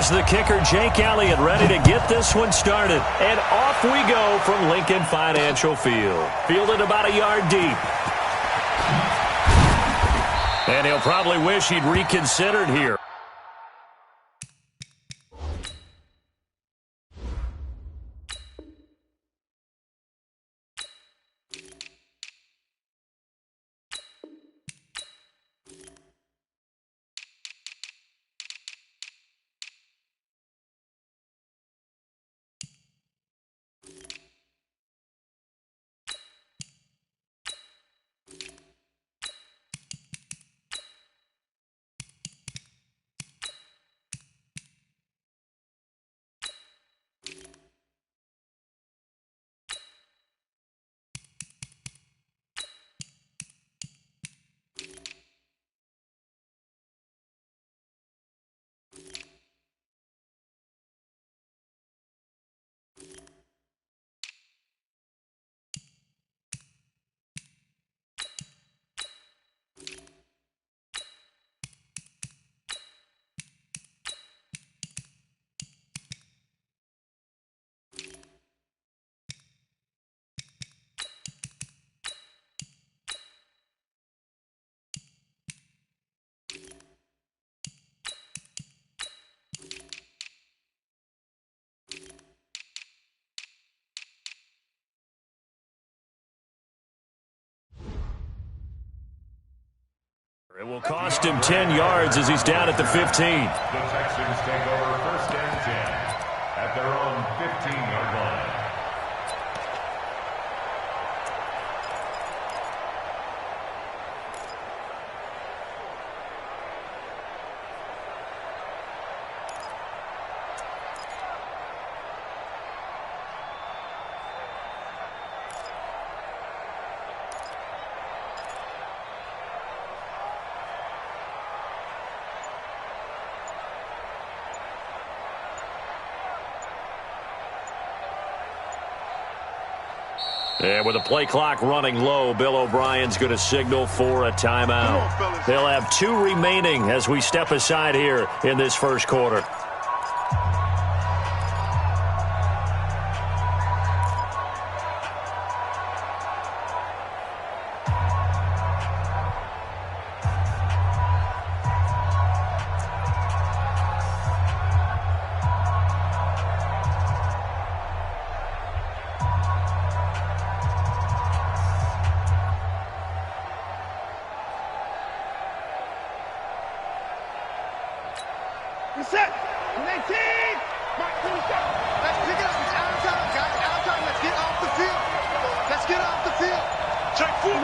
Here's the kicker, Jake Elliott, ready to get this one started. And off we go from Lincoln Financial Field. Fielded about a yard deep. And he'll probably wish he'd reconsidered here. It will cost him 10 yards as he's down at the 15. The Texans take over first and 10 at their own 15-yard line. And with the play clock running low, Bill O'Brien's going to signal for a timeout. They'll have 2 remaining as we step aside here in this first quarter. Set. 19. Let's pick it up. It's out of time, guys. Out of time. Let's get off the field. Let's get off the field. Check 49.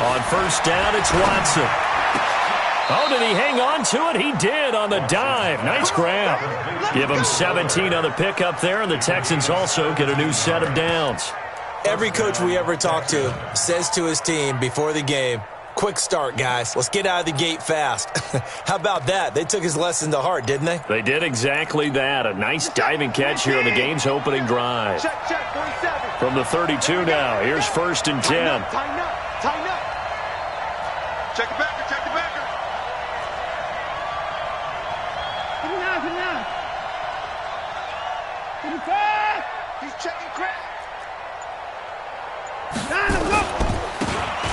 On first down, it's Watson. Oh, did he hang on to it? He did on the dive. Nice grab. Give him 17 on the pickup there, and the Texans also get a new set of downs. Every coach we ever talk to says to his team before the game, quick start, guys. Let's get out of the gate fast. How about that? They took his lesson to heart, didn't they? They did exactly that. A nice diving catch here on the game's opening drive. Check, 47. From the 32 now, here's first and 10. Tighten up. Check the backer. 59. 55. He's checking crack.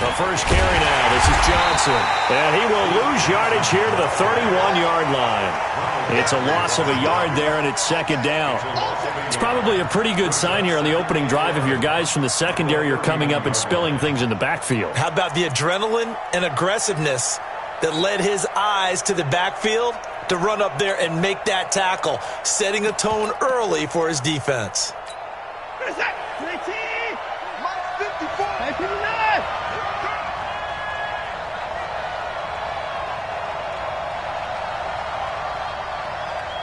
The first carry now. This is Johnson. And he will lose yardage here to the 31-yard line. It's a loss of a yard there, and it's second down. It's probably a pretty good sign here on the opening drive if your guys from the secondary are coming up and spilling things in the backfield. How about the adrenaline and aggressiveness that led his eyes to the backfield to run up there and make that tackle, setting a tone early for his defense. 19. 54.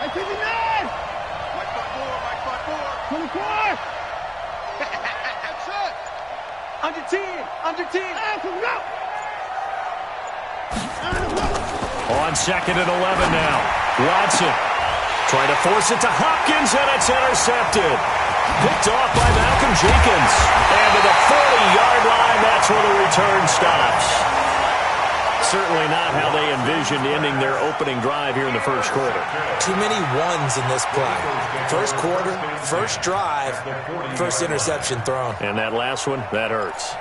59. Mike Buckmore. 24. That's it. Under 10. On second and 11 now. Watson trying to force it to Hopkins, and it's intercepted. Picked off by Malcolm Jenkins. And to the 40-yard line, that's where the return stops. Certainly not how they envisioned ending their opening drive here in the first quarter. Too many ones in this play. First quarter, first drive, first interception thrown. And that last one, that hurts.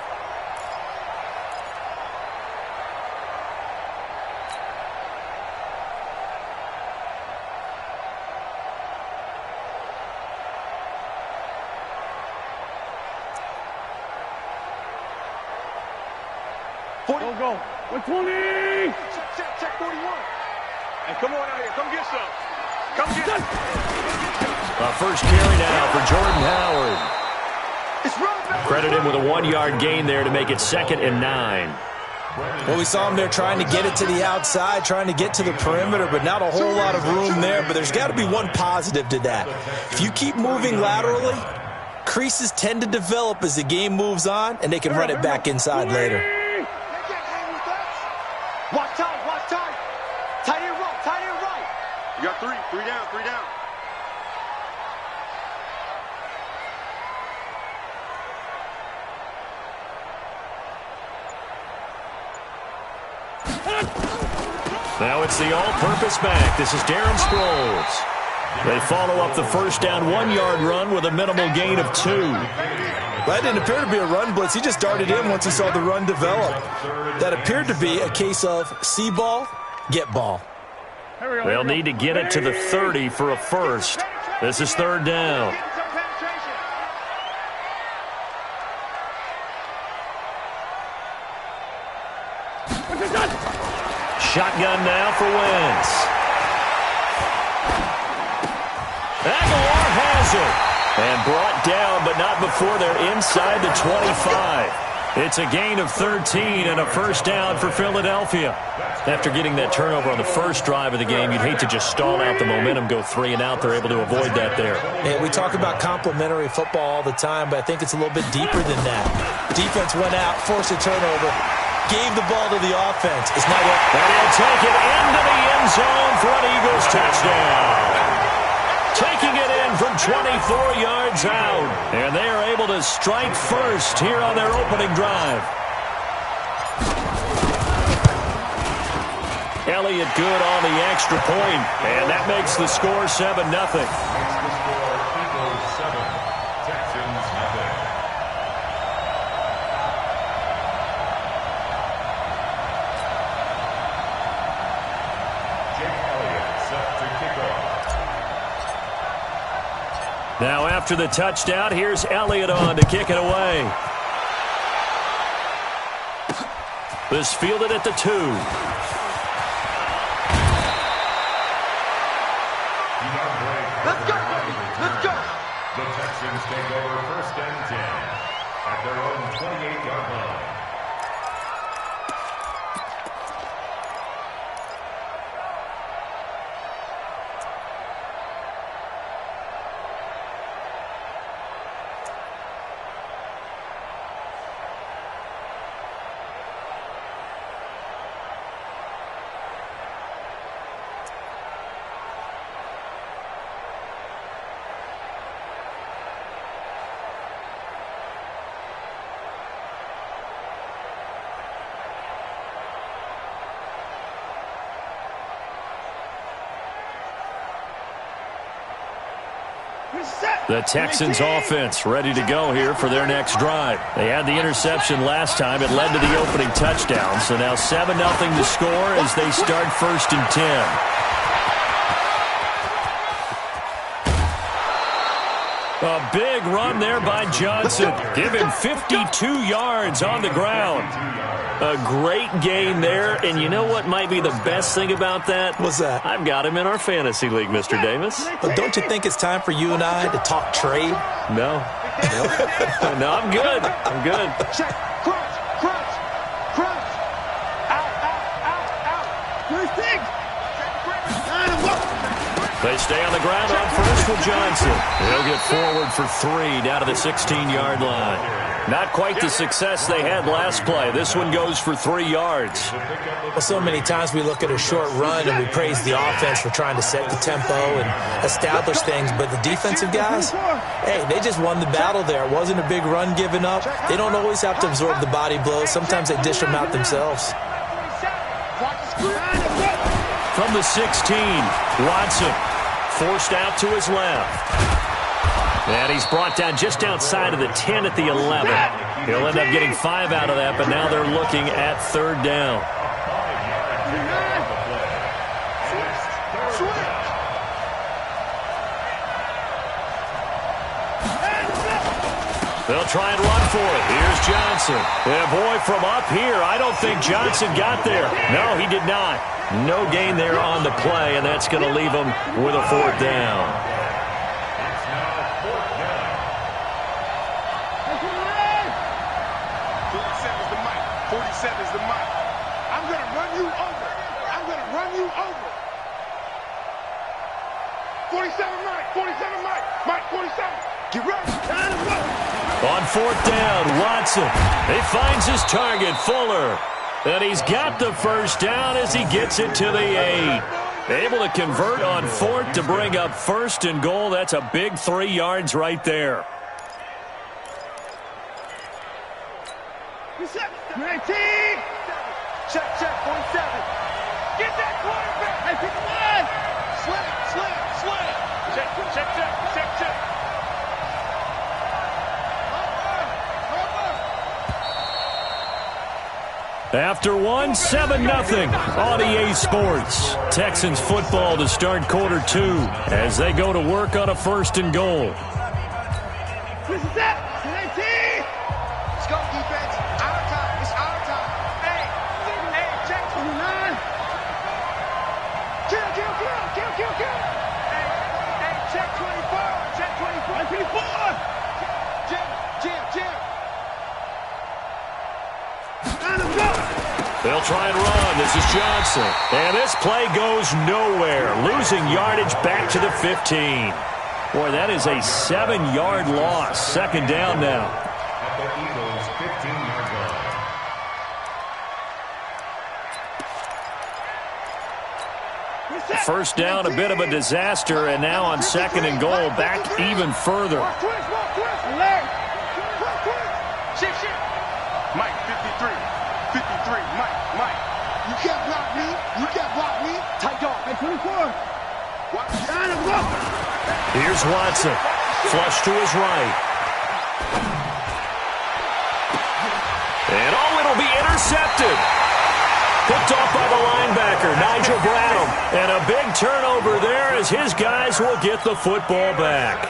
Go. 120. Check 41. Hey, come on out here. Come get some. Come get some. First carry now for Jordan Howard. It's run. Credit him with a 1-yard gain there to make it 2nd and 9. Well, we saw him there trying to get it to the outside, trying to get to the perimeter, but not a whole lot of room there. But there's got to be one positive to that. If you keep moving laterally, creases tend to develop as the game moves on, and they can run it back inside later. Watch tight, watch tight. Tight end right, tight end right. You got three down, 3 down. Now it's the all-purpose back. This is Darren Sproles. They follow up the first down 1-yard run with a minimal gain of 2. That didn't appear to be a run blitz. He just darted in once he saw the run develop. That appeared to be a case of see ball, get ball. They'll need to get it to the 30 for a first. This is 3rd down. Shotgun now for Wentz. Aguilar has it. And brought down, but not before they're inside the 25. It's a gain of 13 and a first down for Philadelphia. After getting that turnover on the first drive of the game, you'd hate to just stall out the momentum, go 3 and out. They're able to avoid that there. Hey, we talk about complementary football all the time, but I think it's a little bit deeper than that. Defense went out, forced a turnover, gave the ball to the offense. It's not what. And he'll take it into the end zone for an Eagles touchdown. Taking it in from 24 yards out. And they are able to strike first here on their opening drive. Elliott good on the extra point, and that makes the score 7-0. Now after the touchdown, here's Elliott on to kick it away. This fielded at the 2. Let's go, let's go. The Texans take over 1st and 10 at their own 28-yard line. The Texans offense ready to go here for their next drive. They had the interception last time. It led to the opening touchdown. So now 7-0 to score as they start 1st and 10. A big run there by Johnson. Give him 52 yards on the ground. A great gain there, and you know what might be the best thing about that? What's that? I've got him in our fantasy league, Mr. Davis. But don't you think it's time for you and I to talk trade? No. No, I'm good. I'm good. Check, crunch, crunch, crunch. Out. First thing. They stay on the ground on first with Johnson. He'll get forward for 3 down to the 16-yard line. Not quite the success they had last play. This one goes for 3 yards. Well, so many times we look at a short run and we praise the offense for trying to set the tempo and establish things, but the defensive guys, hey, they just won the battle there. It wasn't a big run given up. They don't always have to absorb the body blows. Sometimes they dish them out themselves. From the 16, Watson forced out to his left. And he's brought down just outside of the 10 at the 11. He'll end up getting 5 out of that, but now they're looking at third down. They'll try and run for it. Here's Johnson. And boy, from up here, I don't think Johnson got there. No, he did not. No gain there on the play, and that's going to leave him with a fourth down. It's now fourth down. 47 is the mic. 47 is the mic. I'm going to run you over. I'm going to run you over. 47 mic. 47 mic. Mic 47. Get ready. On fourth down, Watson. He finds his target, Fuller. And he's got the first down as he gets it to the 8. Able to convert on fourth to bring up first and goal. That's a big 3 yards right there. 19. Check, 47. Get that quarterback. Hey, pick him up. Slam. Check. After one, 7-0 on EA Sports. Texans football to start quarter 2 as they go to work on a first and goal. This is it. 19. Let's go, defense. Our time. It's our time. Hey, check. 29. Kill. Hey, check 24. Check 24. 24. Jim. They'll try and run. This is Johnson. And this play goes nowhere. Losing yardage back to the 15. Boy, that is a 7-yard loss. Second down now. At the Eagles' 15-yard line. First down, a bit of a disaster. And now on second and goal, back even further. Shit. Mike, 53. 53. Mike. You can't block me. Tight dog. Hey, 24. Here's Watson. Flush to his right. And it'll be intercepted. Picked off by the linebacker, Nigel Bradham. And a big turnover there as his guys will get the football back.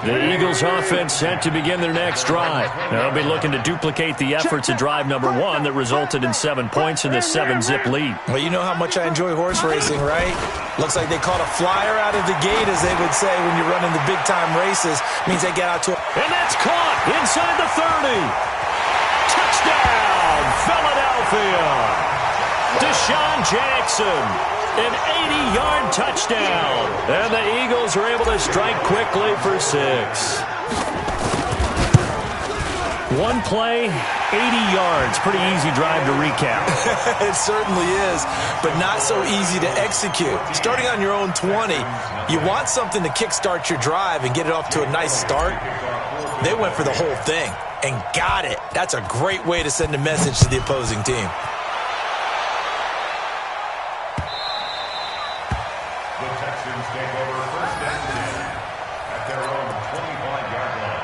The Eagles offense set to begin their next drive. They'll be looking to duplicate the efforts of drive number 1 that resulted in 7 points in the 7-zip lead. Well, you know how much I enjoy horse racing, right? Looks like they caught a flyer out of the gate, as they would say when you're running the big-time races. Means they get out to And that's caught inside the 30. Touchdown, Philadelphia. Deshaun Jackson. An 80-yard touchdown. And the Eagles are able to strike quickly for 6. One play, 80 yards. Pretty easy drive to recap. It certainly is, but not so easy to execute. Starting on your own 20, you want something to kickstart your drive and get it off to a nice start. They went for the whole thing and got it. That's a great way to send a message to the opposing team. The Texans take over first and 10 at their own 25-yard line.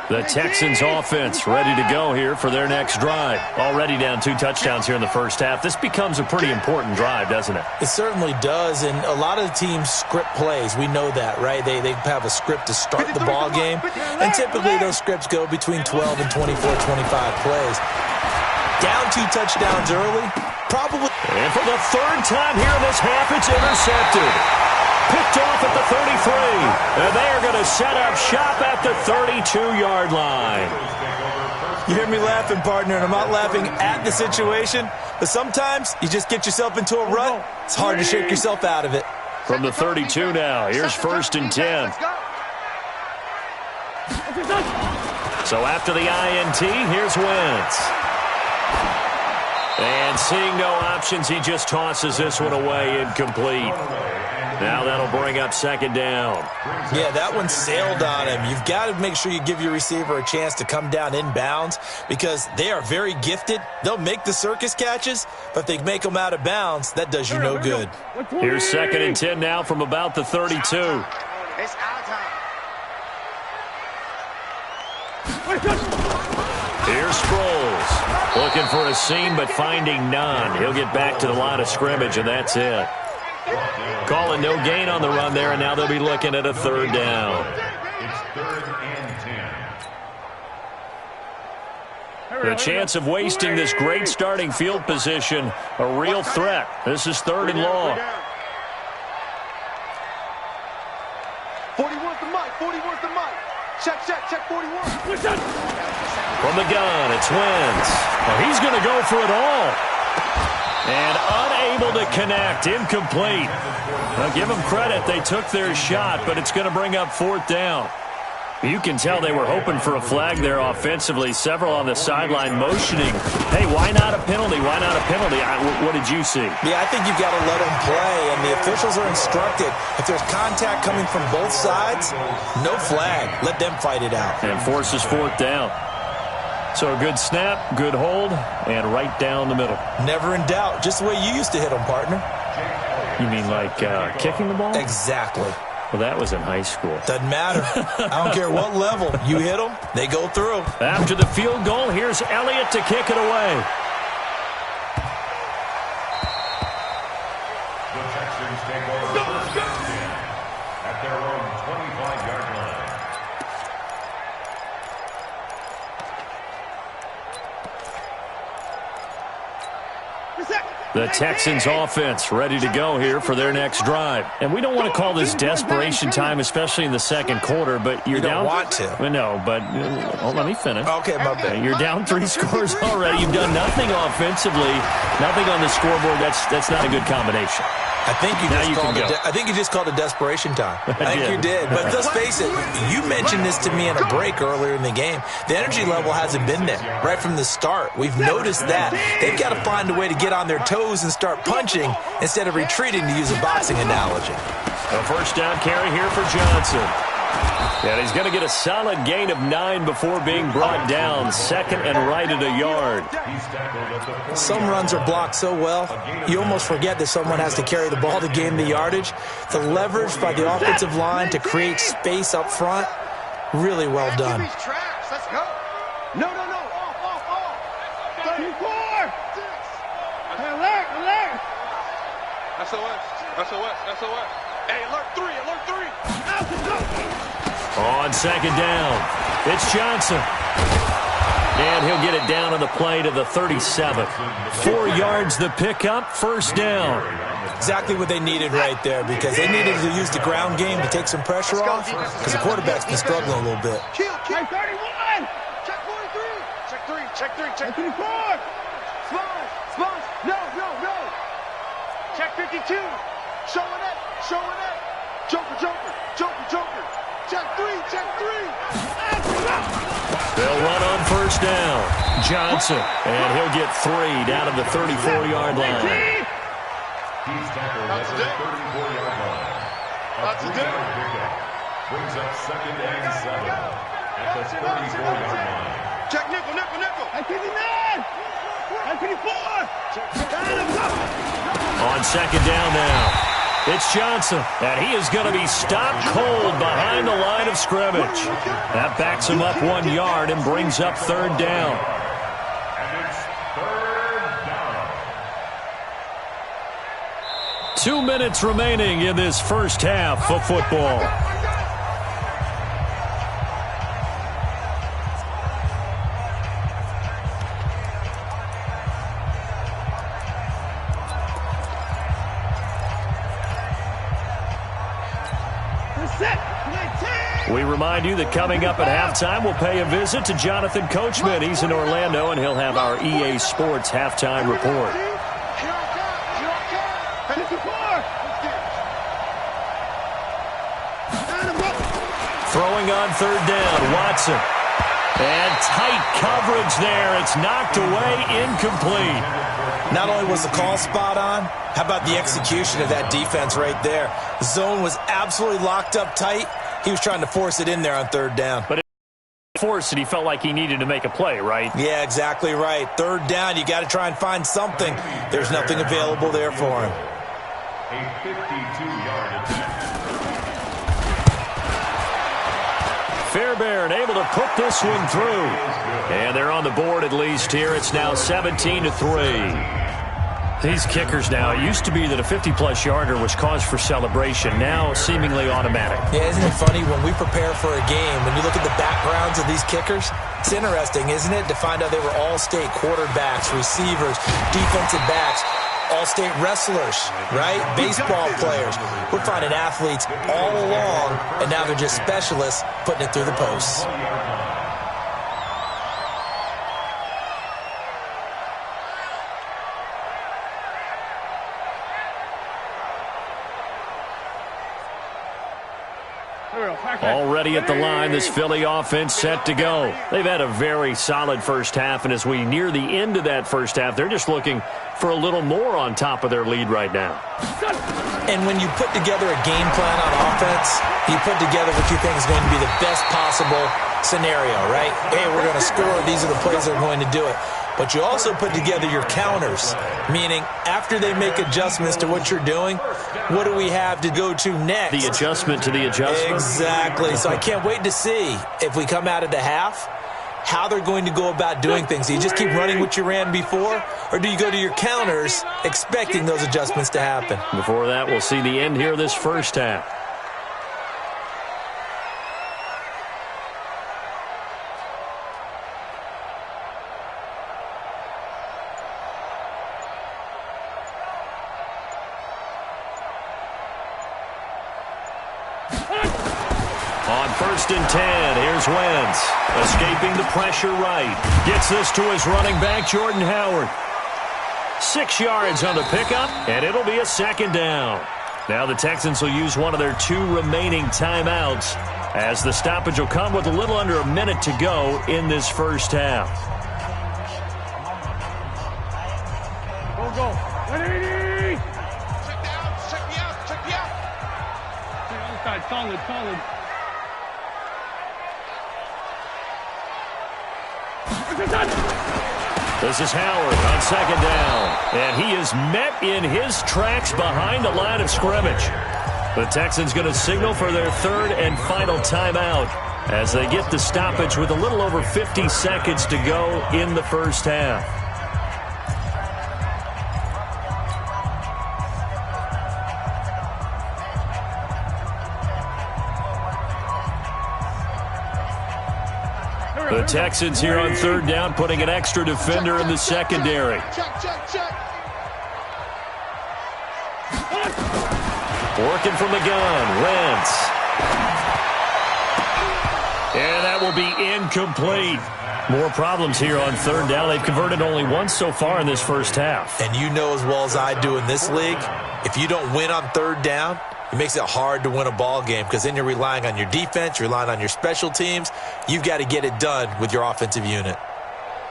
The Texans offense ready to go here for their next drive. Already down 2 touchdowns here in the first half. This becomes a pretty important drive, doesn't it? It certainly does, and a lot of the teams script plays. We know that, right? They have a script to start the ball game, and typically those scripts go between 12 and 24, 25 plays. Down 2 touchdowns early, probably. And for the third time here in this half, it's intercepted. Picked off at the 33. And they are going to set up shop at the 32-yard line. You hear me laughing, partner, and I'm not laughing at the situation, but sometimes you just get yourself into a rut. It's hard to shake yourself out of it. From the 32 now, here's first and 10. So after the INT, here's Wentz. And seeing no options, he just tosses this one away incomplete. Now that'll bring up second down. Yeah, that one sailed on him. You've got to make sure you give your receiver a chance to come down inbounds because they are very gifted. They'll make the circus catches, but if they make them out of bounds, that does you no good. Here's 2nd and 10 now from about the 32. It's our time. Here's Sproles. Looking for a seam, but finding none. He'll get back to the line of scrimmage, and that's it. Calling no gain on the run there, and now they'll be looking at a 3rd down. It's 3rd and 10. The chance of wasting this great starting field position, a real threat. This is 3rd and long. 41's the mic. 41's the mic. Check 41. From the gun, it's Wentz. Well, he's going to go for it all. And unable to connect, incomplete. Now, give them credit, they took their shot, but it's going to bring up 4th down. You can tell they were hoping for a flag there offensively. Several on the sideline motioning, hey, why not a penalty? Why not a penalty? What did you see? Yeah, I think you've got to let them play, and the officials are instructed. If there's contact coming from both sides, no flag. Let them fight it out. And forces 4th down. So a good snap, good hold, and right down the middle. Never in doubt. Just the way you used to hit them, partner. You mean like kicking the ball? Exactly. Well, that was in high school. Doesn't matter. I don't care what level. You hit them, they go through. After the field goal, here's Elliott to kick it away. The Texans take over 1st and 10 at their own 25-yard line. The Texans offense ready to go here for their next drive. And we don't want to call this desperation time, especially in the 2nd quarter, but you're down. You don't want to. No, but let me finish. Okay, my bad. You're down 3 scores already. You've done nothing offensively, nothing on the scoreboard. That's not a good combination. I think you just called it desperation time. I think you did. But let's face it, you mentioned this to me in a break earlier in the game. The energy level hasn't been there right from the start. We've noticed that. They've got to find a way to get on their toes and start punching instead of retreating, to use a boxing analogy. A 1st down carry here for Johnson. And he's going to get a solid gain of 9 before being brought down. 2nd and right at a yard. Some runs are blocked so well, you almost forget that someone has to carry the ball to gain the yardage. The leverage by the offensive line to create space up front, really well done. Let's go. No. Off. 34. Alert. SOS. Hey, alert 3. On 2nd down, it's Johnson. And he'll get it down on the play to the 37. 4 yards the pickup, 1st down. Exactly what they needed right there, because they needed to use the ground game to take some pressure off, because the quarterback's been struggling a little bit. Kill. 31. Check 3. Check 34. Smalls. No. Check 52. Showing up. Joker. Check 3. They'll run on 1st down. Johnson, and he'll get 3 down at the 34-yard line. He's tackled at the 34-yard line. A 3-yard pickup brings up 2nd and 7 at the 34-yard line. Check nickel. 59. 54. On 2nd down now. It's Johnson, and he is going to be stopped cold behind the line of scrimmage. That backs him up 1 yard and brings up 3rd down. And it's 3rd down. 2 minutes remaining in this first half of football. We remind you that coming up at halftime, we'll pay a visit to Jonathan Coachman. He's in Orlando, and he'll have our EA Sports halftime report. Throwing on 3rd down, Watson. And tight coverage there. It's knocked away, incomplete. Not only was the call spot on, how about the execution of that defense right there? The zone was absolutely locked up tight. He was trying to force it in there on third down. But forced it, he felt like he needed to make a play, right? Yeah, exactly right. Third down, you got to try and find something. There's nothing available there for him. A 52-yard attempt. Fairbairn able to put this one through. And they're on the board at least here. It's now 17-3. These kickers now, it used to be that a 50-plus yarder was cause for celebration. Now seemingly automatic. Yeah, isn't it funny when we prepare for a game, when you look at the backgrounds of these kickers, it's interesting, isn't it, to find out they were all-state quarterbacks, receivers, defensive backs, all-state wrestlers, right? Baseball players. We're finding athletes all along, and now they're just specialists putting it through the posts. Already at the line, this Philly offense set to go. They've had a very solid first half, and as we near the end of that first half, they're just looking for a little more on top of their lead right now. And when you put together a game plan on offense, you put together what you think is going to be the best possible scenario, right? Hey, we're going to score. These are the plays that are going to do it. But you also put together your counters, meaning after they make adjustments to what you're doing, what do we have to go to next? The adjustment to the adjustment. Exactly. So I can't wait to see if we come out of the half, how they're going to go about doing things. Do you just keep running what you ran before, or do you go to your counters expecting those adjustments to happen? Before that, we'll see the end here of this first half. On 1st and 10, here's Wentz. Escaping the pressure right. Gets this to his running back, Jordan Howard. 6 yards on the pickup, and it'll be a second down. Now the Texans will use one of their 2 remaining timeouts, as the stoppage will come with a little under a minute to go in this first half. Go. Ready? Check me out. Other side, solid. This is Howard on second down, and he is met in his tracks behind the line of scrimmage. The Texans going to signal for their 3rd and final timeout as they get the stoppage with a little over 50 seconds to go in the first half. The Texans here on 3rd down, putting an extra defender in the secondary. Check. Working from the gun, Wentz. And that will be incomplete. More problems here on 3rd down. They've converted only once so far in this first half. And you know as well as I do in this league, if you don't win on 3rd down, it makes it hard to win a ball game because then you're relying on your defense, you're relying on your special teams. You've got to get it done with your offensive unit.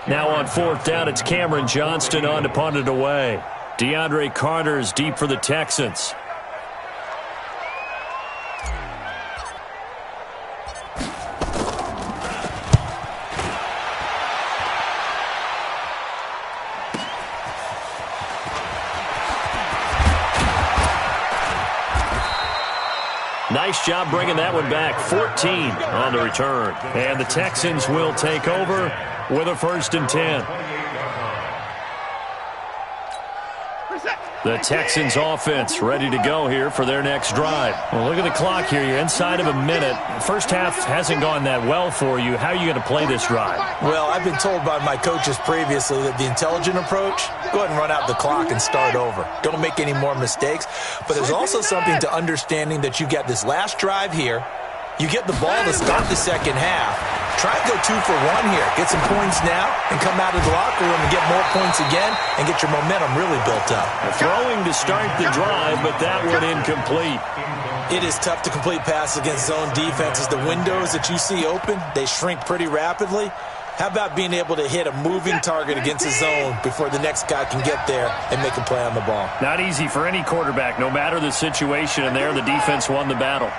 Now on 4th down, it's Cameron Johnston on to punt it away. DeAndre Carter's deep for the Texans. Nice job bringing that one back. 14 on the return. And the Texans will take over with a 1st and 10. The Texans offense ready to go here for their next drive. Well, look at the clock here. You're inside of a minute. First half hasn't gone that well for you. How are you going to play this drive? Well, I've been told by my coaches previously that the intelligent approach, go ahead and run out the clock and start over. Don't make any more mistakes. But there's also something to understanding that you get this last drive here. You get the ball to start the second half. Try and go 2 for 1 here. Get some points now and come out of the locker room and get more points again and get your momentum really built up. Throwing to start the drive, but that one incomplete. It is tough to complete passes against zone defenses. The windows that you see open, they shrink pretty rapidly. How about being able to hit a moving target against a zone before the next guy can get there and make a play on the ball? Not easy for any quarterback, no matter the situation, and there the defense won the battle.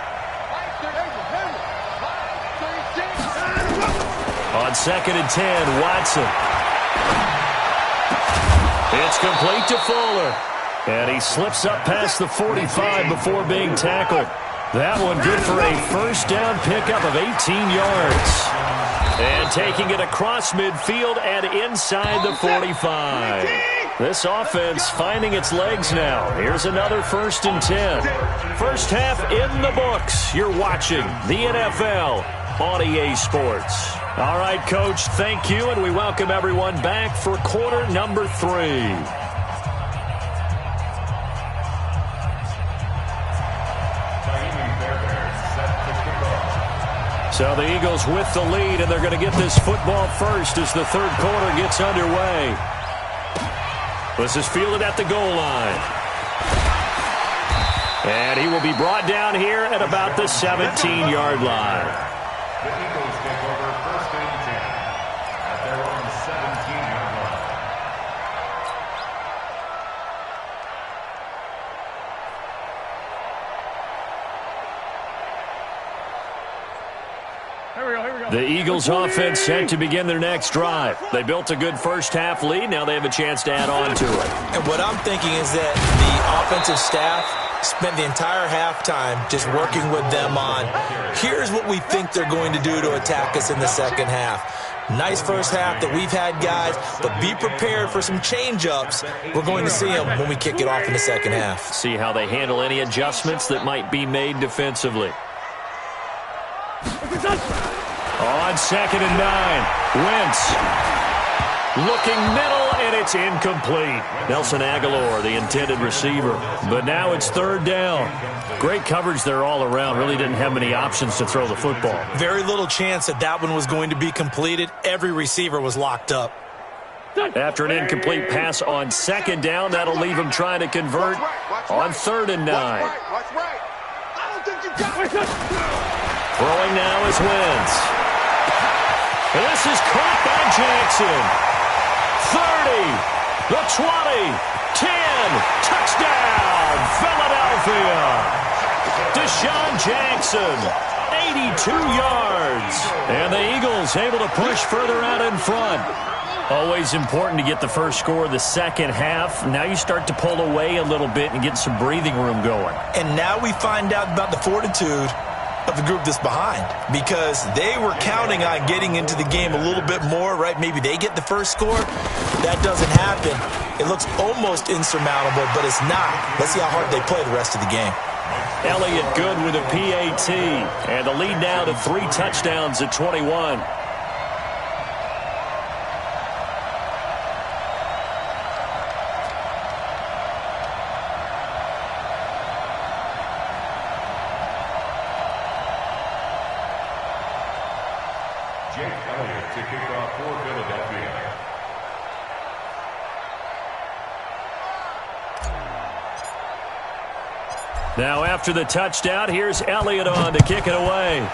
On 2nd and 10, Watson. It's complete to Fuller. And he slips up past the 45 before being tackled. That one good for a first down pickup of 18 yards. And taking it across midfield and inside the 45. This offense finding its legs now. Here's another 1st and 10. First half in the books. You're watching the NFL on EA Sports. All right, Coach, thank you, and we welcome everyone back for quarter number 3. So the Eagles with the lead, and they're going to get this football first as the third quarter gets underway. This is fielded at the goal line. And he will be brought down here at about the 17-yard line. The Eagles take over 1st and 10 at their own 17-yard line. The Eagles offense set to begin their next drive. They built a good first half lead. Now they have a chance to add on to it. And what I'm thinking is that the offensive staff spent the entire halftime just working with them on, here's what we think they're going to do to attack us in the second half. Nice first half that we've had, guys, but be prepared for some change-ups. We're going to see them when we kick it off in the second half. See how they handle any adjustments that might be made defensively. On 2nd and 9, Wentz looking middle, and it's incomplete. Nelson Aguilar, the intended receiver. But now it's 3rd down. Great coverage there all around. Really didn't have many options to throw the football. Very little chance that that one was going to be completed. Every receiver was locked up. After an incomplete pass on 2nd down, that'll leave him trying to convert on 3rd and 9. Throwing now is Wentz. This is caught by Jackson. 30, the 20, 10, touchdown, Philadelphia. Deshaun Jackson, 82 yards. And the Eagles able to push further out in front. Always important to get the first score of the second half. Now you start to pull away a little bit and get some breathing room going. And now we find out about the fortitude of the group that's behind, because they were counting on getting into the game a little bit more, right? Maybe they get the first score. That doesn't happen. It looks almost insurmountable, but it's not. Let's see how hard they play the rest of the game. Elliott good with a PAT, and the lead now to 3 touchdowns at 21. To kick off for Philadelphia. Now after the touchdown, here's Elliott on to kick it away.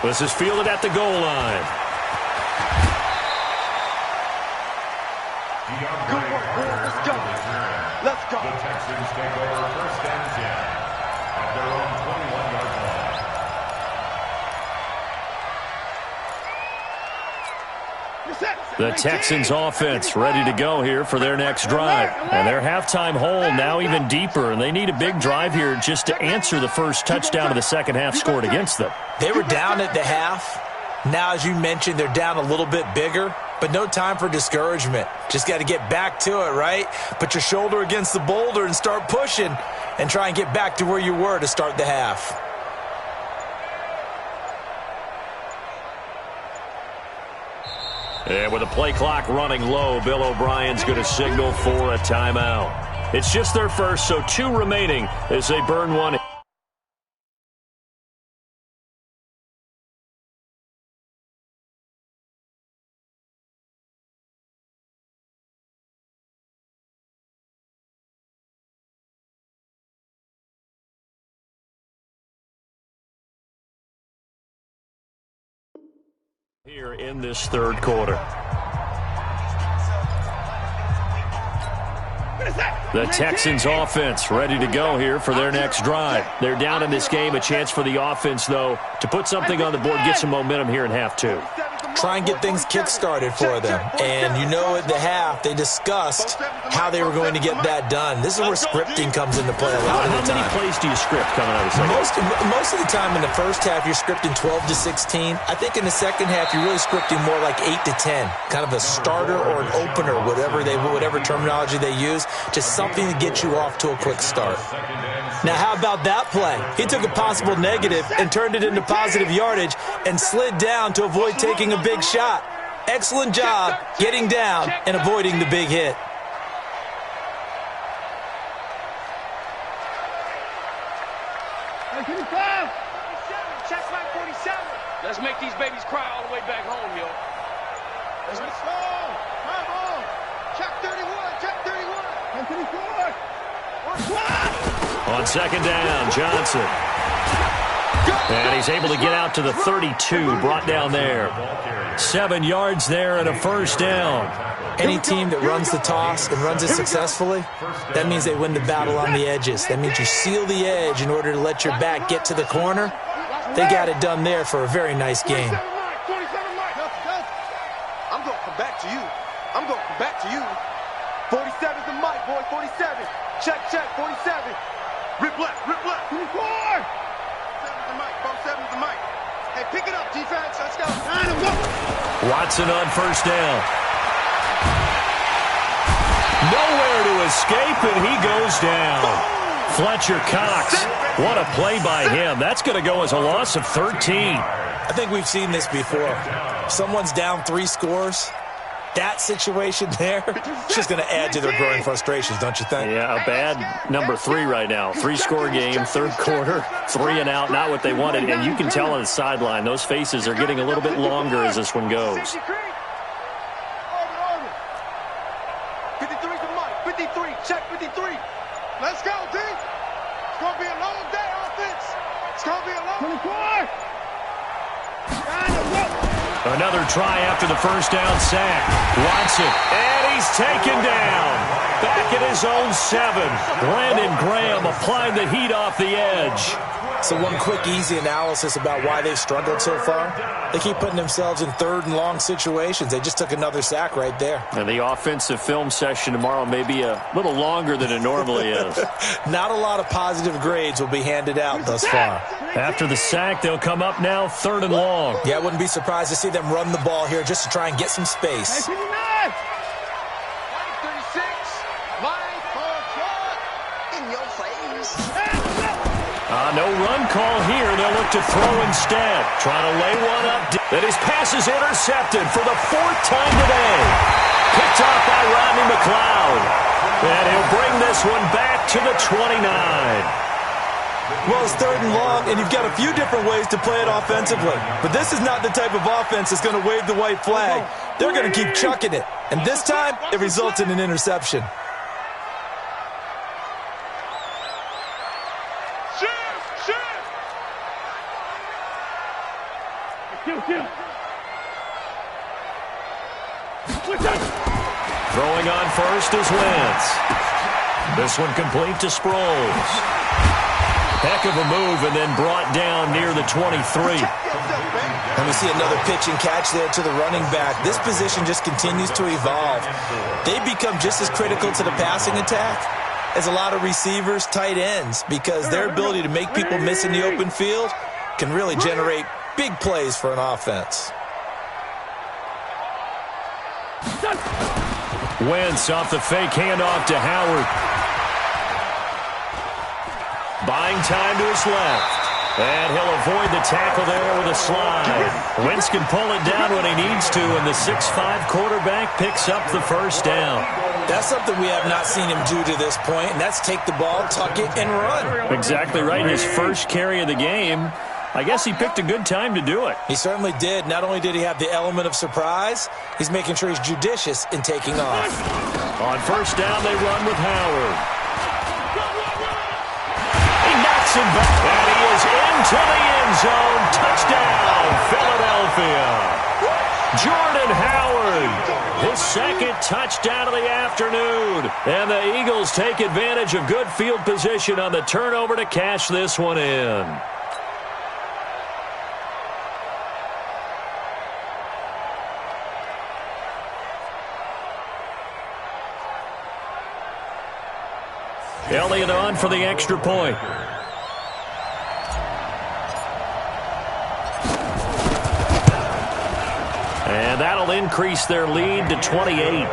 This is fielded at the goal line. Let's go. Let's go. The Texans take over 1st and 10 at their own 21-yard line. The Texans offense ready to go here for their next drive. And their halftime hole now even deeper, and they need a big drive here just to answer the first touchdown of the second half scored against them. They were down at the half. Now, as you mentioned, they're down a little bit bigger, but no time for discouragement. Just got to get back to it, right? Put your shoulder against the boulder and start pushing and try and get back to where you were to start the half. And with the play clock running low, Bill O'Brien's going to signal for a timeout. It's just their first, so 2 remaining as they burn one. Here in this third quarter. The Texans offense ready to go here for their next drive. They're down in this game. A chance for the offense, though, to put something on the board, get some momentum here in half two. Try and get things kick-started for them. And you know at the half, they discussed how they were going to get that done. This is where scripting comes into play a lot of the time. How many plays do you script coming out of the second? Most of the time in the first half, you're scripting 12 to 16. I think in the second half, you're really scripting more like 8 to 10. Kind of a starter or an opener, whatever terminology they use. Just something to get you off to a quick start. Now, how about that play? He took a possible negative and turned it into positive yardage and slid down to avoid taking a big shot. Excellent job getting down and avoiding the big hit. Check line 47. Let's make these babies cry all the way back home, yo. Let's go. Come on. Check 31. Check 31. 24. On second down, Johnson. And he's able to get out to the 32, brought down there. 7 yards there and a first down. Any team that runs the toss and runs it successfully, that means they win the battle on the edges. That means you seal the edge in order to let your back get to the corner. They got it done there for a very nice game. I'm going to come back to you. I'm going to come back to you. 47's the mic, boy. 47. Check, 47. Rip left. 24. 7's the mic. 7's the mic. Hey, pick it up, defense. Let's go. Watson on first down. Nowhere to escape, and he goes down. Fletcher Cox, what a play by him. That's going to go as a loss of 13. I think we've seen this before. Someone's down 3 scores. That situation there, it's just going to add to their growing frustrations, don't you think? Yeah, a bad number 3 right now. 3-score game, third quarter, 3 and out, not what they wanted. And you can tell on the sideline, those faces are getting a little bit longer as this one goes. 53's the mic. 53. Check 53. Let's go, D. It's going to be a long day, offense. It's going to be a long 24. Another try after the first down sack. Watson, and he's taken down. Back at his own 7. Brandon Graham applying the heat off the edge. So one quick, easy analysis about why they've struggled so far. They keep putting themselves in third and long situations. They just took another sack right there. And the offensive film session tomorrow may be a little longer than it normally is. Not a lot of positive grades will be handed out thus far. After the sack, they'll come up now 3rd and long. Yeah, I wouldn't be surprised to see them run the ball here just to try and get some space. 36. In your face. No run call here. They'll look to throw instead. Trying to lay one up. And his pass is intercepted for the 4th time today. Picked off by Rodney McLeod. And he'll bring this one back to the 29. Well, it's 3rd and long, and you've got a few different ways to play it offensively. But this is not the type of offense that's going to wave the white flag. They're going to keep chucking it. And this time, it results in an interception. Throwing on first is Wentz. This one complete to Sproles. Heck of a move and then brought down near the 23. And we see another pitch and catch there to the running back. This position just continues to evolve. They've become just as critical to the passing attack as a lot of receivers, tight ends, because their ability to make people miss in the open field can really generate big plays for an offense. Wentz off the fake handoff to Howard. Buying time to his left. And he'll avoid the tackle there with a slide. Wentz can pull it down when he needs to, and the 6'5" quarterback picks up the first down. That's something we have not seen him do to this point, and that's take the ball, tuck it, and run. Exactly right. His first carry of the game, I guess he picked a good time to do it. He certainly did. Not only did he have the element of surprise, he's making sure he's judicious in taking off. On first down, they run with Howard. He knocks him back, and he is into the end zone. Touchdown, Philadelphia. Jordan Howard, his second touchdown of the afternoon. And the Eagles take advantage of good field position on the turnover to cash this one in. Elliott on for the extra point. And that'll increase their lead to 28. Makes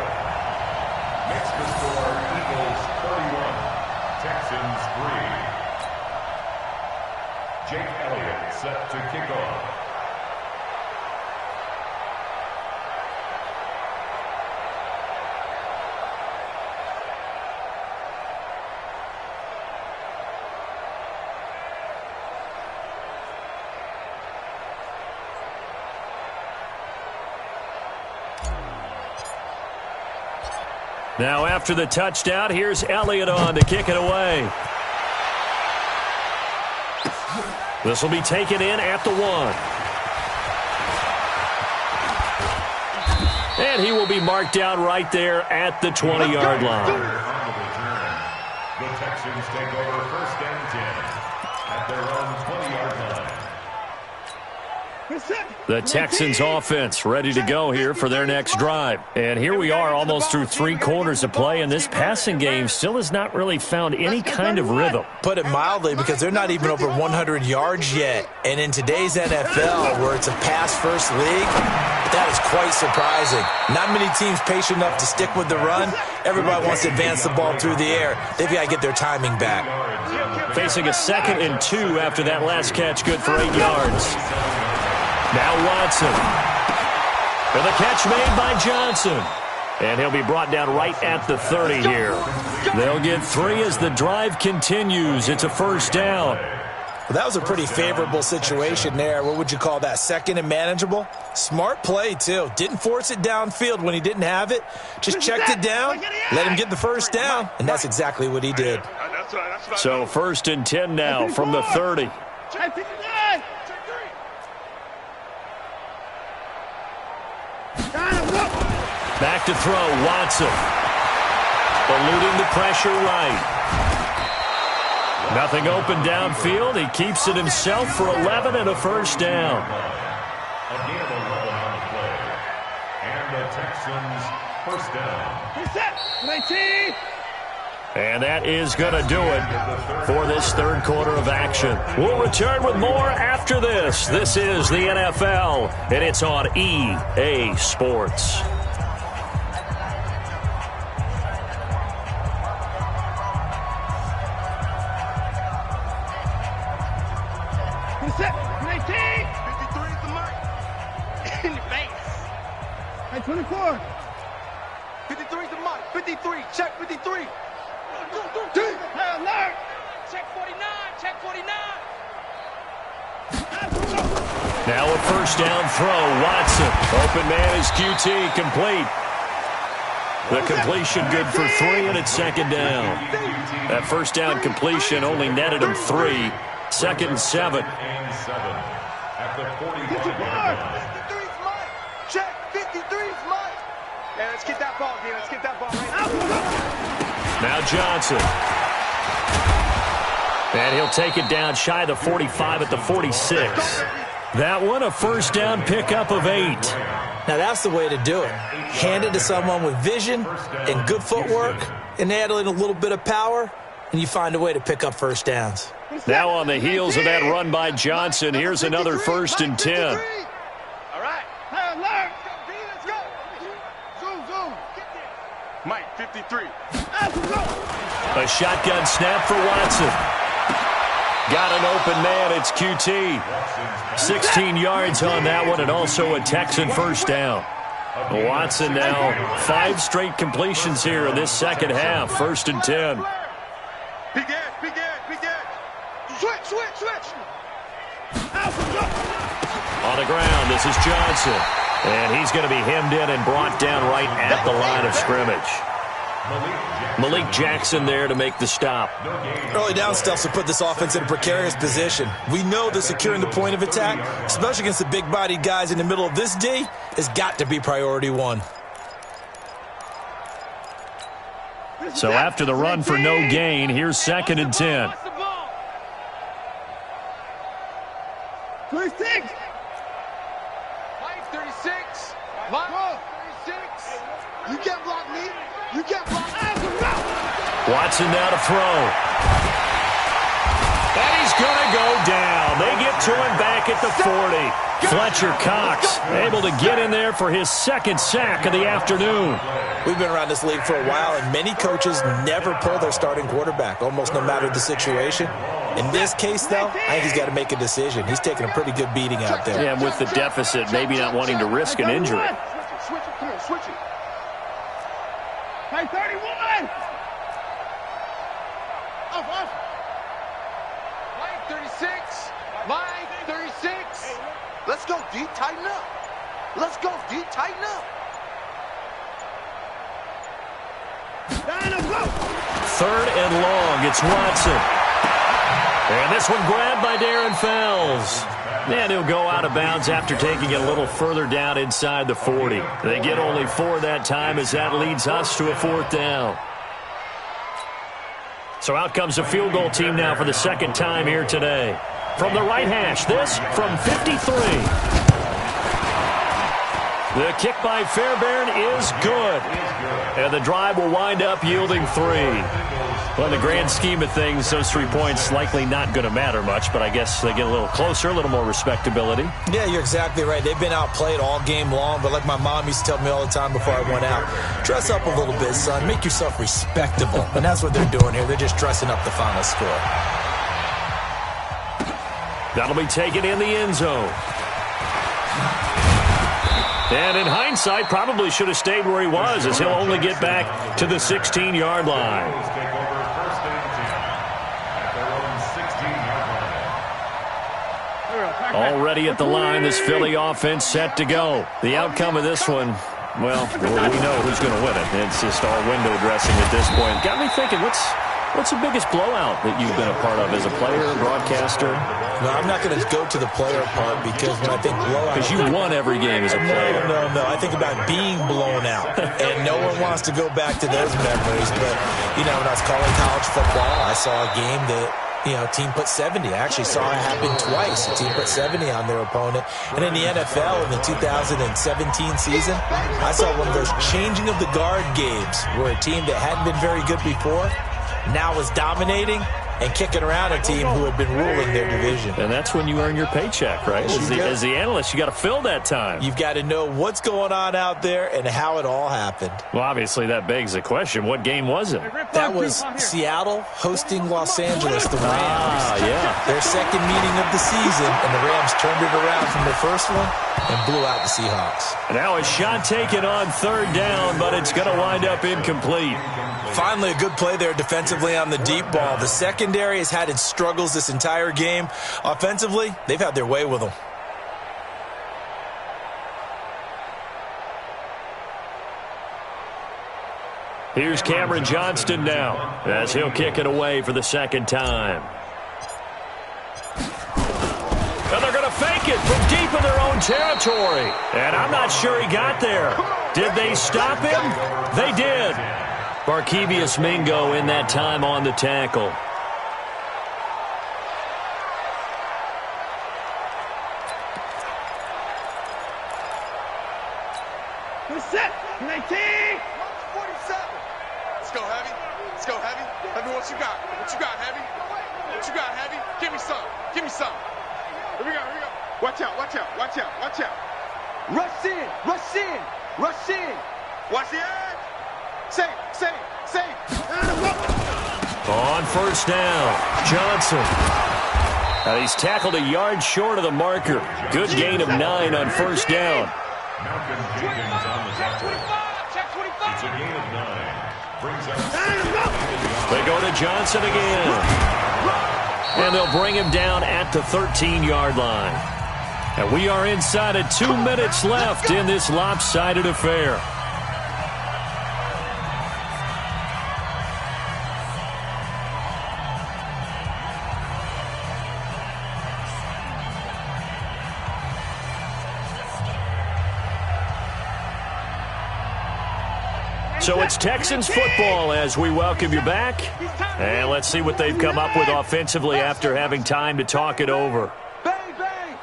the score Eagles 31, Texans 3. Jake Elliott set to kick off. Now after the touchdown, here's Elliott on to kick it away. This will be taken in at the 1. And he will be marked down right there at the 20-yard line. The Texans take over 1st and 10 at their own 20-yard line. The Texans offense ready to go here for their next drive. And here we are almost through 3 quarters of play, and this passing game still has not really found any kind of rhythm. Put it mildly, because they're not even over 100 yards yet. And in today's NFL, where it's a pass-first league, that is quite surprising. Not many teams patient enough to stick with the run. Everybody wants to advance the ball through the air. They've got to get their timing back. Facing a 2nd and 2 after that last catch, good for 8 yards. Now Watson. And the catch made by Johnson. And he'll be brought down right at the 30 here. They'll get 3 as the drive continues. It's a 1st down. Well, that was a pretty favorable situation there. What would you call that? 2nd and manageable? Smart play, too. Didn't force it downfield when he didn't have it. Just checked it down, let him get the 1st down, and that's exactly what he did. So 1st and 10 now from the 30. Back to throw, Watson. Eluding the pressure right. Nothing open downfield. He keeps it himself for 11 and a 1st down. A gain of 11 on the play. And the Texans 1st down. And that is going to do it for this 3rd quarter of action. We'll return with more after this. This is the NFL, and it's on EA Sports. In the face. Hey, 24. 53 to Mike. 53. Check 53. Hey, alert. Check 49. Check 49. Now a 1st down throw. Watson. Open man is QT. Complete. The completion good for 3, and it's 2nd down. That 1st down completion only netted him 3. 2nd and 7. At the 45-yard line. 53's Mike. Check 53's Mike. Yeah, let's get that ball, again. Let's get that ball right now. Now Johnson. And he'll take it down shy of the 45 at the 46. That one a 1st down pickup of 8. Now that's the way to do it. Hand it to someone with vision and good footwork, and add in a little bit of power, and you find a way to pick up 1st downs. Now on the heels of that run by Johnson, here's another 1st and 10. All right. Hey, alert. Let's go. Zoom. Mike, 53. A shotgun snap for Watson. Got an open man. It's QT. 16 yards on that one, and also a Texan 1st down. Watson now 5 straight completions here in this 2nd half. 1st and 10. Big edge. Switch. On the ground, this is Johnson. And he's going to be hemmed in and brought down right at the line of scrimmage. Malik Jackson there to make the stop. Early down stuff to put this offense in a precarious position. We know that securing the point of attack, especially against the big-bodied guys in the middle of this D, has got to be priority one. So after the run for no gain, here's 2nd and 10. 26. 36. 36. You can't block me. You can't block me. Watson now to throw. And he's going to go down. They get to him back at the 40. Fletcher Cox able to get in there for his 2nd sack of the afternoon. We've been around this league for a while, and many coaches never pull their starting quarterback, almost no matter the situation. In this case, though, I think he's got to make a decision. He's taking a pretty good beating out there. Yeah, with the deficit, maybe not wanting to risk an injury. Switch it. Come on, switch it. Hey, 31. Off. Line 36. Line 36. Let's go, D. Tighten up. Let's go, D. Tighten up. Third and long. It's Watson. And this one grabbed by Darren Fells. And he'll go out of bounds after taking it a little further down inside the 40. They get only 4 that time as that leads us to a 4th down. So out comes the field goal team now for the 2nd time here today. From the right hash, this from 53. The kick by Fairbairn is good. And the drive will wind up yielding 3. Well, in the grand scheme of things, those 3 points likely not going to matter much, but I guess they get a little closer, a little more respectability. Yeah, you're exactly right. They've been outplayed all game long, but like my mom used to tell me all the time before I went out, dress up a little bit, son. Make yourself respectable. And that's what they're doing here. They're just dressing up the final score. That'll be taken in the end zone. And in hindsight, probably should have stayed where he was, as he'll only get back to the 16-yard line. Already at the line, this Philly offense set to go. The outcome of this one, well, we know who's going to win it. It's just all window dressing at this point. Got me thinking, what's the biggest blowout that you've been a part of as a player, broadcaster? No, I'm not going to go to the player part because when I think blowout... Because you won every game as a player. No. I think about being blown out. And no one wants to go back to those memories. But, you know, when I was calling college football, I saw a game that, you know, team put 70. I actually saw it happen twice. A team put 70 on their opponent. And in the NFL, in the 2017 season, I saw one of those changing of the guard games where a team that hadn't been very good before now was dominating and kicking around a team who had been ruling their division. And that's when you earn your paycheck, right? As the analyst, you got to fill that time. You've got to know what's going on out there and how it all happened. Well, obviously, that begs the question, what game was it? That was Seattle hosting Los Angeles, the Rams. Yeah. Their second meeting of the season, and the Rams turned it around from their first one and blew out the Seahawks. And now a shot taken on 3rd down, but it's going to wind up incomplete. Finally, a good play there defensively on the deep ball. The secondary has had its struggles this entire game. Offensively, they've had their way with them. Here's Cameron Johnston now as he'll kick it away for the 2nd time. And they're going to fake it from deep in their own territory. And I'm not sure he got there. Did they stop him? They did. Barkevius Mingo in that time on the tackle. Set. 19. 47. Let's go, Heavy. Let's go, Heavy. Let me what you got. What you got, Heavy? What you got, Heavy? Give me some. Give me some. Here we go. Here we go. Watch out. Watch out. Watch out. Watch out. Rush in. Rush in. Rush in. Watch the edge. Safe. On 1st down, Johnson. Now he's tackled a yard short of the marker. Good gain of 9 on 1st down. Malcolm Jenkins on the tackle. Check 25. It's a gain of 9. Brings up They go to Johnson again. And they'll bring him down at the 13-yard line. And we are inside of 2 minutes left in this lopsided affair. So it's Texans football as we welcome you back. And let's see what they've come up with offensively after having time to talk it over. Bang, bang.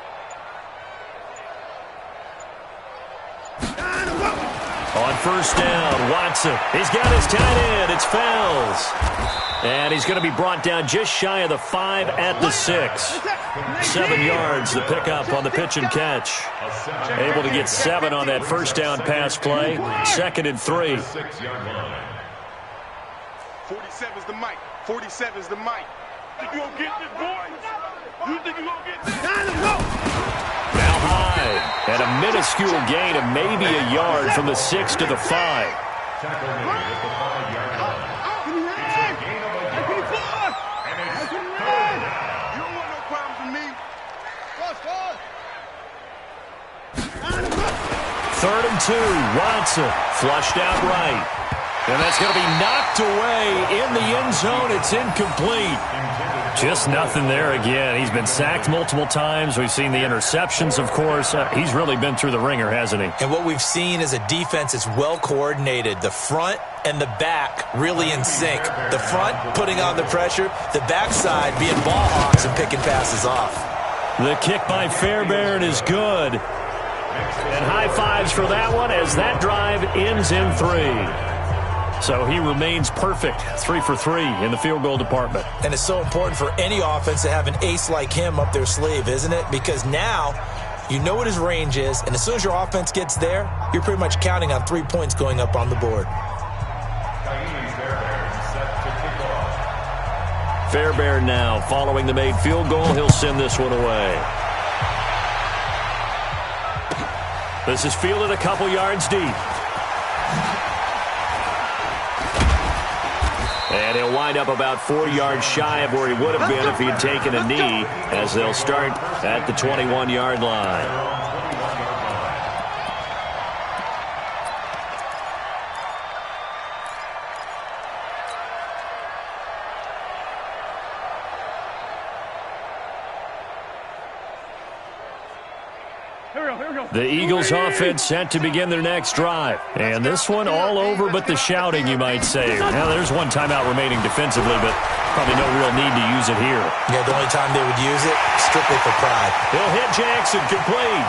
On first down, Watson. He's got his tight end. It's Fells. And he's going to be brought down just shy of the 5 at the 6. 7 yards, the pickup on the pitch and catch. Able to get 7 on that first down pass play. 2nd and 3. 47's the mic. 47's the mic. Think you gonna get this, boy? You think you gonna get this? Now high. And a minuscule gain of maybe a yard from the 6 to the 5. Tackle made at the 5-yard line. It's a gain of a yard. And it's third down. You don't want no problems with me. 3rd and 2. Watson flushed out right. And that's going to be knocked away in the end zone. It's incomplete. Just nothing there again. He's been sacked multiple times. We've seen the interceptions, of course. He's really been through the ringer, hasn't he? And what we've seen is a defense that's well coordinated. The front and the back really in sync. The front putting on the pressure. The backside being ball hawks and picking passes off. The kick by Fairbairn is good. And high fives for that one as that drive ends in 3. So he remains perfect, 3 for 3 in the field goal department. And it's so important for any offense to have an ace like him up their sleeve, isn't it? Because now you know what his range is, and as soon as your offense gets there, you're pretty much counting on 3 points going up on the board. Fairbairn now following the made field goal. He'll send this one away. This is fielded a couple yards deep. And he'll wind up about 4 yards shy of where he would have been if he had taken a knee, as they'll start at the 21-yard line. The Eagles offense set to begin their next drive. And this one all over but the shouting, you might say. Now, there's one timeout remaining defensively, but probably no real need to use it here. Yeah, the only time they would use it, strictly for pride. He'll hit Jackson, complete.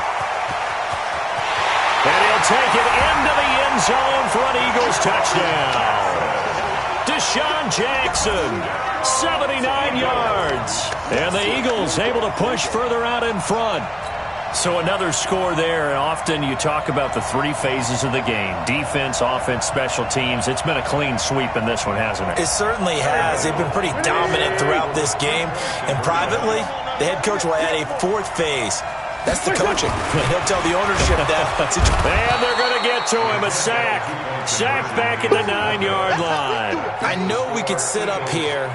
And he'll take it into the end zone for an Eagles touchdown. Deshaun Jackson, 79 yards. And the Eagles able to push further out in front. So another score there, and often you talk about the 3 phases of the game. Defense, offense, special teams. It's been a clean sweep in this one, hasn't it? It certainly has. They've been pretty dominant throughout this game. And privately, the head coach will add a 4th phase. That's the coaching. And he'll tell the ownership that. And they're going to get to him. A sack. Sacked back at the 9-yard line. I know we could sit up here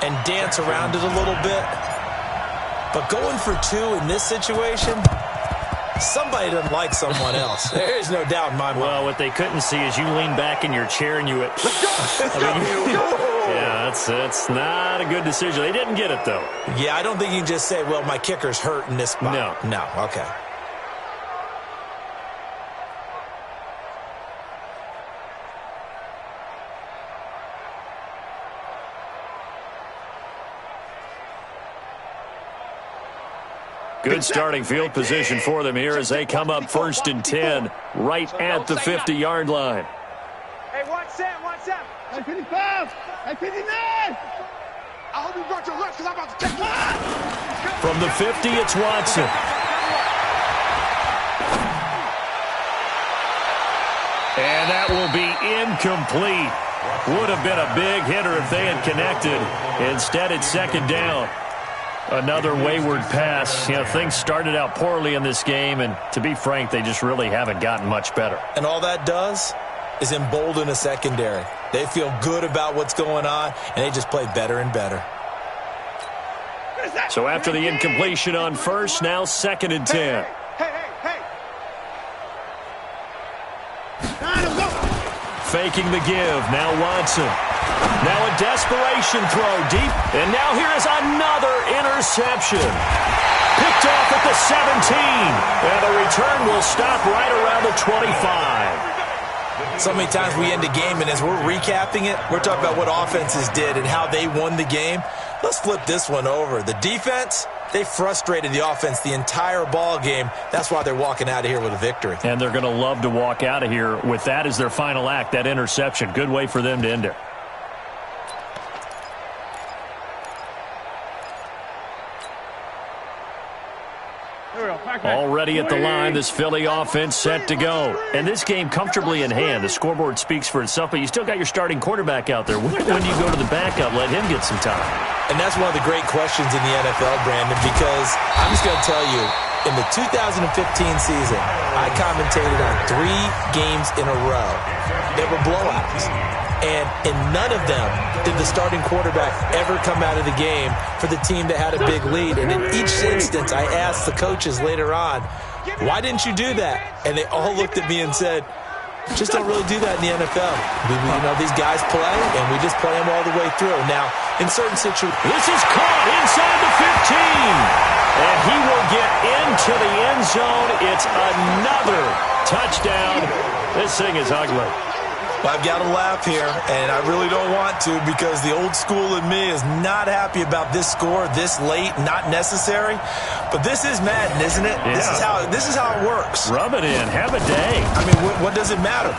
and dance around it a little bit. But going for 2 in this situation, somebody doesn't like someone else. There's no doubt in my mind. Well, what they couldn't see is you lean back in your chair and you went, yeah, that's not a good decision. They didn't get it, though. Yeah, I don't think you can just say, well, my kicker's hurt in this spot. No, okay. Good starting field position for them here as they come up 1st and 10 right at the 50-yard line. Hey, watch that, watch that. Hey, 55. Hey, 59. I hope you brought your lunch because I'm about to take one. From the 50, it's Watson. And that will be incomplete. Would have been a big hitter if they had connected. Instead, it's 2nd down. Another wayward pass. You know, things started out poorly in this game, and to be frank, they just really haven't gotten much better. And all that does is embolden a secondary. They feel good about what's going on, and they just play better and better. So after the incompletion on 1st, now 2nd and 10. Hey. Faking the give. Now Watson. Now a desperation throw deep. And now here is another interception. Picked off at the 17. And the return will stop right around the 25. So many times we end a game, and as we're recapping it, we're talking about what offenses did and how they won the game. Let's flip this one over. The defense, they frustrated the offense the entire ball game. That's why they're walking out of here with a victory. And they're going to love to walk out of here with that as their final act, that interception. Good way for them to end it. Already at the line, this Philly offense set to go. And this game comfortably in hand. The scoreboard speaks for itself, but you still got your starting quarterback out there. When do you go to the backup, let him get some time? And that's one of the great questions in the NFL, Brandon, because I'm just going to tell you, in the 2015 season, I commentated on 3 games in a row. They were blowouts. And in none of them did the starting quarterback ever come out of the game for the team that had a big lead. And in each instance, I asked the coaches later on, why didn't you do that? And they all looked at me and said, just don't really do that in the NFL. These guys play, and we just play them all the way through. Now, in certain situations... This is caught inside the 15. And he will get into the end zone. It's another touchdown. This thing is ugly. Well, I've got to laugh here, and I really don't want to because the old school in me is not happy about this score this late, not necessary. But this is Madden, isn't it? Yeah. This is how it works. Rub it in. Have a day. I mean, what does it matter?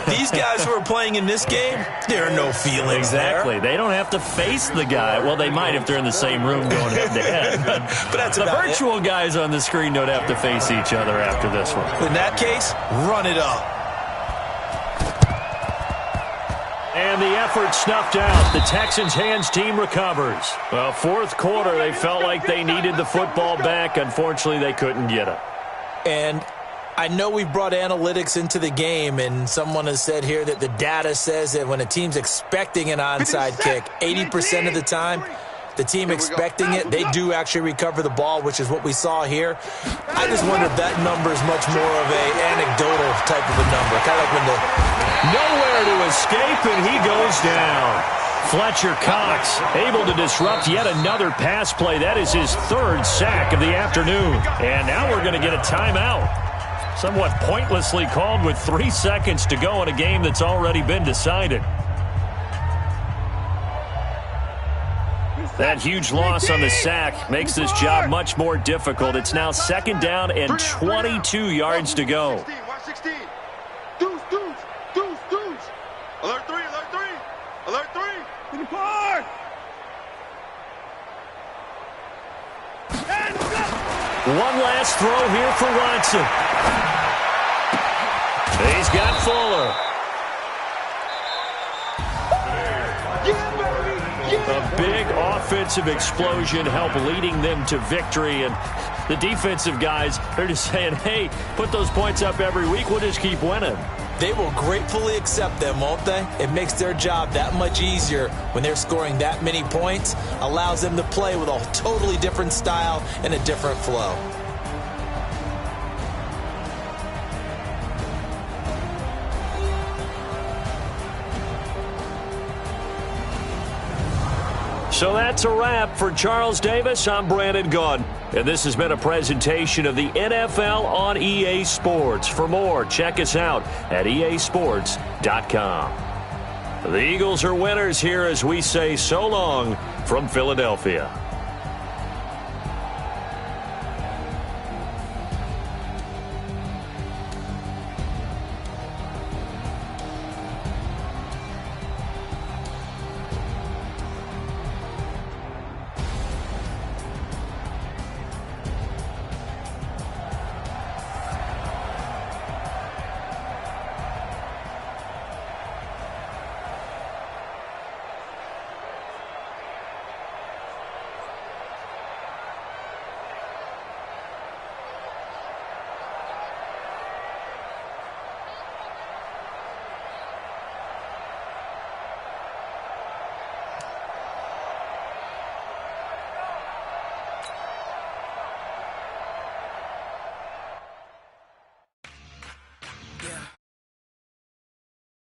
These guys who are playing in this game, there are no feelings Exactly. there. They don't have to face the guy. Well, they might if they're in the same room going head-to-head. But that's the about virtual guys on the screen don't have to face each other after this one. In that case, run it up. And the effort snuffed out. The Texans' hands team recovers. Well, fourth quarter, they felt like they needed the football back. Unfortunately, they couldn't get it. And I know we brought analytics into the game, and someone has said here that the data says that when a team's expecting an onside kick, 80% of the time, the team expecting it, they do actually recover the ball, which is what we saw here. I just wonder if that number is much more of a anecdotal type of a number. Kind of like when the... Nowhere to escape, and he goes down. Fletcher Cox able to disrupt yet another pass play. That is his 3rd sack of the afternoon. And now we're going to get a timeout. Somewhat pointlessly called with 3 seconds to go in a game that's already been decided. That huge loss on the sack makes this job much more difficult. It's now 2nd down and 22 yards to go. Watch 16. Deuce. Alert 3. Alert 3. In the park. One last throw here for Watson. He's got Fuller. A big offensive explosion helped leading them to victory. And the defensive guys, they're just saying, hey, put those points up every week. We'll just keep winning. They will gratefully accept them, won't they? It makes their job that much easier when they're scoring that many points. Allows them to play with a totally different style and a different flow. So that's a wrap for Charles Davis. I'm Brandon Gaudin. And this has been a presentation of the NFL on EA Sports. For more, check us out at easports.com. The Eagles are winners here as we say so long from Philadelphia.